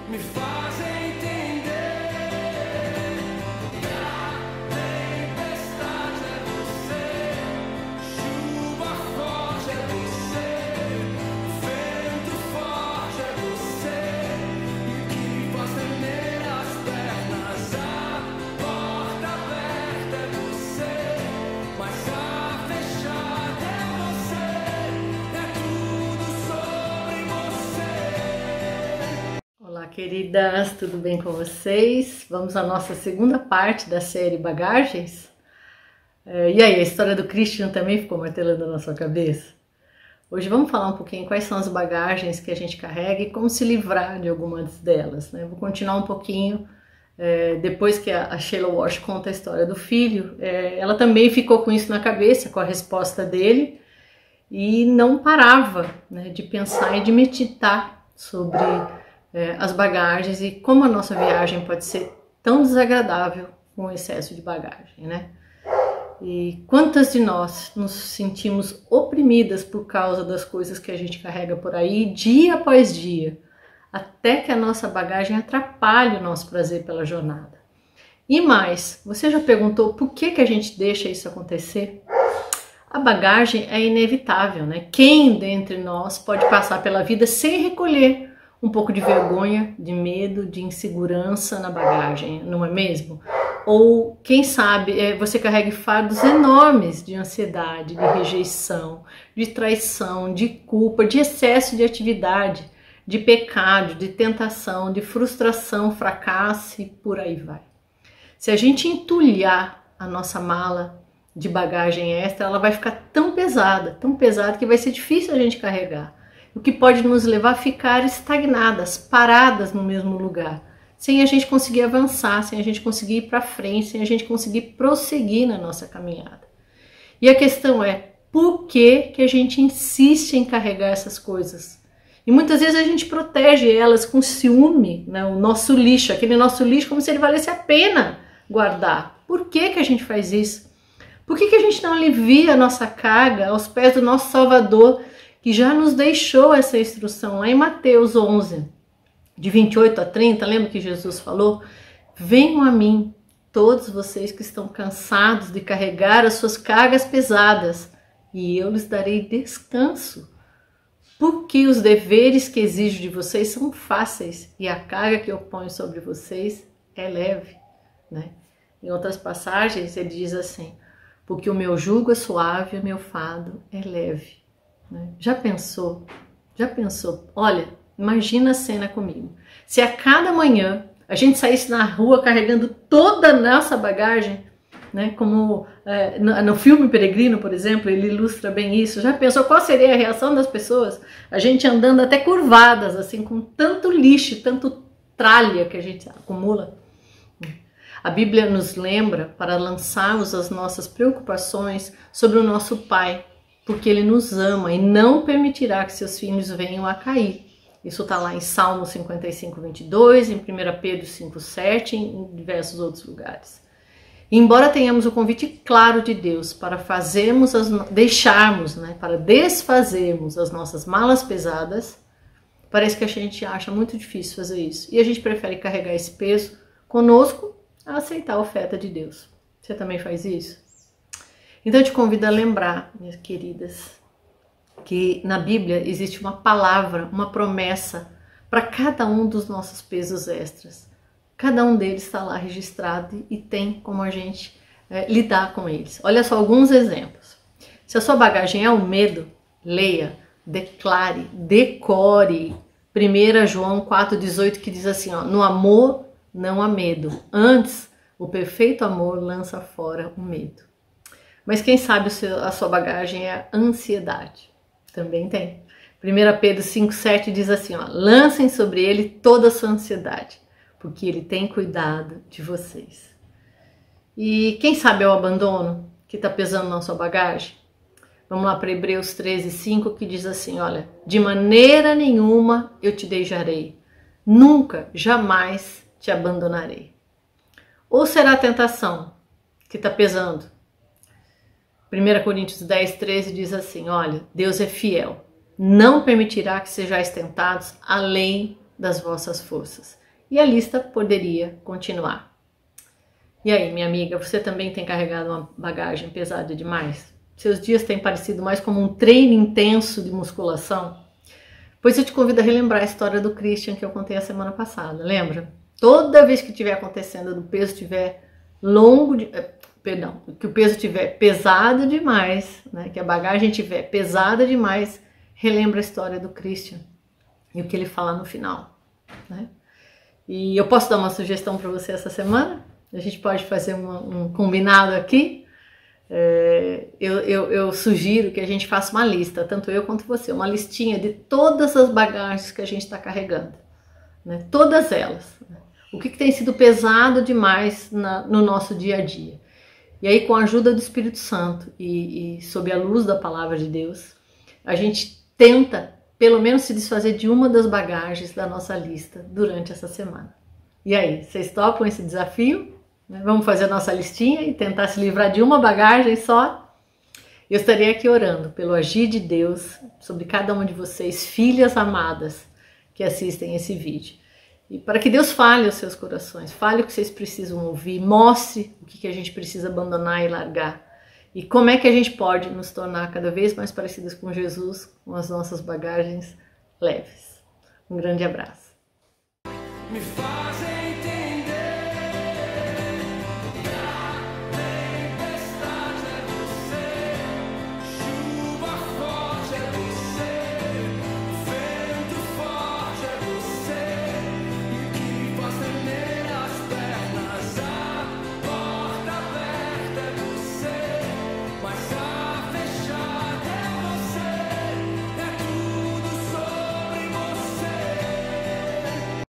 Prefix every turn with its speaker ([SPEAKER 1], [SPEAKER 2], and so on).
[SPEAKER 1] me faz entender que a tempestade é você, chuva forte é você, vento forte é você, e o que me faz tremer as pernas, a porta aberta é você, mas a fechada é você, é tudo sobre você.
[SPEAKER 2] Olá, queridas, tudo bem com vocês? Vamos à nossa segunda parte da série Bagagens. E aí, a história do Christian também ficou martelando na sua cabeça? Hoje vamos falar um pouquinho quais são as bagagens que a gente carrega e como se livrar de algumas delas, né? Vou continuar um pouquinho, depois que a Sheila Walsh conta a história do filho, ela também ficou com isso na cabeça, com a resposta dele, e não parava, né, de pensar e de meditar sobre as bagagens e como a nossa viagem pode ser tão desagradável com o excesso de bagagem, né? E quantas de nós nos sentimos oprimidas por causa das coisas que a gente carrega por aí, dia após dia, até que a nossa bagagem atrapalhe o nosso prazer pela jornada. E mais, você já perguntou por que a gente deixa isso acontecer? A bagagem é inevitável, né? Quem dentre nós pode passar pela vida sem recolher um pouco de vergonha, de medo, de insegurança na bagagem, não é mesmo? Ou, quem sabe, você carrega fardos enormes de ansiedade, de rejeição, de traição, de culpa, de excesso de atividade, de pecado, de tentação, de frustração, fracasso e por aí vai. Se a gente entulhar a nossa mala de bagagem extra, ela vai ficar tão pesada que vai ser difícil a gente carregar. O que pode nos levar a ficar estagnadas, paradas no mesmo lugar, sem a gente conseguir avançar, sem a gente conseguir ir para frente, sem a gente conseguir prosseguir na nossa caminhada. E a questão é, por que a gente insiste em carregar essas coisas? E muitas vezes a gente protege elas com ciúme, né? O nosso lixo, aquele nosso lixo, como se ele valesse a pena guardar. Por que a gente faz isso? Por que a gente não alivia a nossa carga aos pés do nosso Salvador, que já nos deixou essa instrução lá em Mateus 11, de 28 a 30, lembra que Jesus falou? Venham a mim, todos vocês que estão cansados de carregar as suas cargas pesadas, e eu lhes darei descanso. Porque os deveres que exijo de vocês são fáceis, e a carga que eu ponho sobre vocês é leve, né? Em outras passagens ele diz assim, porque o meu jugo é suave e o meu fardo é leve. Já pensou? Olha, imagina a cena comigo. Se a cada manhã a gente saísse na rua carregando toda a nossa bagagem, né, como no filme Peregrino, por exemplo, ele ilustra bem isso. Já pensou qual seria a reação das pessoas? A gente andando até curvadas, assim, com tanto lixo, tanto tralha que a gente acumula. A Bíblia nos lembra para lançarmos as nossas preocupações sobre o nosso Pai, porque Ele nos ama e não permitirá que seus filhos venham a cair. Isso está lá em Salmo 55, 22, em 1 Pedro 5, 7 e em diversos outros lugares. E embora tenhamos o convite claro de Deus para para desfazermos as nossas malas pesadas, parece que a gente acha muito difícil fazer isso. E a gente prefere carregar esse peso conosco a aceitar a oferta de Deus. Você também faz isso? Então eu te convido a lembrar, minhas queridas, que na Bíblia existe uma palavra, uma promessa para cada um dos nossos pesos extras. Cada um deles está lá registrado e tem como a gente lidar com eles. Olha só alguns exemplos. Se a sua bagagem é o medo, leia, declare, decore 1 João 4,18 que diz assim, ó, no amor não há medo, antes o perfeito amor lança fora o medo. Mas quem sabe a sua bagagem é a ansiedade. Também tem. 1 Pedro 5,7 diz assim, ó, lancem sobre ele toda a sua ansiedade, porque ele tem cuidado de vocês. E quem sabe é o abandono que está pesando na sua bagagem? Vamos lá para Hebreus 13,5 que diz assim, olha, de maneira nenhuma eu te deixarei, nunca, jamais te abandonarei. Ou será a tentação que está pesando? 1 Coríntios 10,13 diz assim, olha, Deus é fiel, não permitirá que sejais tentados além das vossas forças. E a lista poderia continuar. E aí, minha amiga, você também tem carregado uma bagagem pesada demais? Seus dias têm parecido mais como um treino intenso de musculação? Pois eu te convido a relembrar a história do Christian que eu contei a semana passada, lembra? Toda vez que estiver acontecendo, o peso estiver que o peso estiver pesado demais, né, que a bagagem estiver pesada demais, relembra a história do Christian e o que ele fala no final, né? E eu posso dar uma sugestão para você essa semana? A gente pode fazer um combinado aqui. Eu sugiro que a gente faça uma lista, tanto eu quanto você, uma listinha de todas as bagagens que a gente está carregando, né? Todas elas. O que tem sido pesado demais no nosso dia a dia. E aí, com a ajuda do Espírito Santo e sob a luz da palavra de Deus, a gente tenta, pelo menos, se desfazer de uma das bagagens da nossa lista durante essa semana. E aí, vocês topam esse desafio? Vamos fazer a nossa listinha e tentar se livrar de uma bagagem só? Eu estarei aqui orando pelo agir de Deus sobre cada uma de vocês, filhas amadas que assistem esse vídeo. E para que Deus fale aos seus corações, fale o que vocês precisam ouvir, mostre o que a gente precisa abandonar e largar. E como é que a gente pode nos tornar cada vez mais parecidas com Jesus, com as nossas bagagens leves. Um grande abraço.
[SPEAKER 1] Me fazem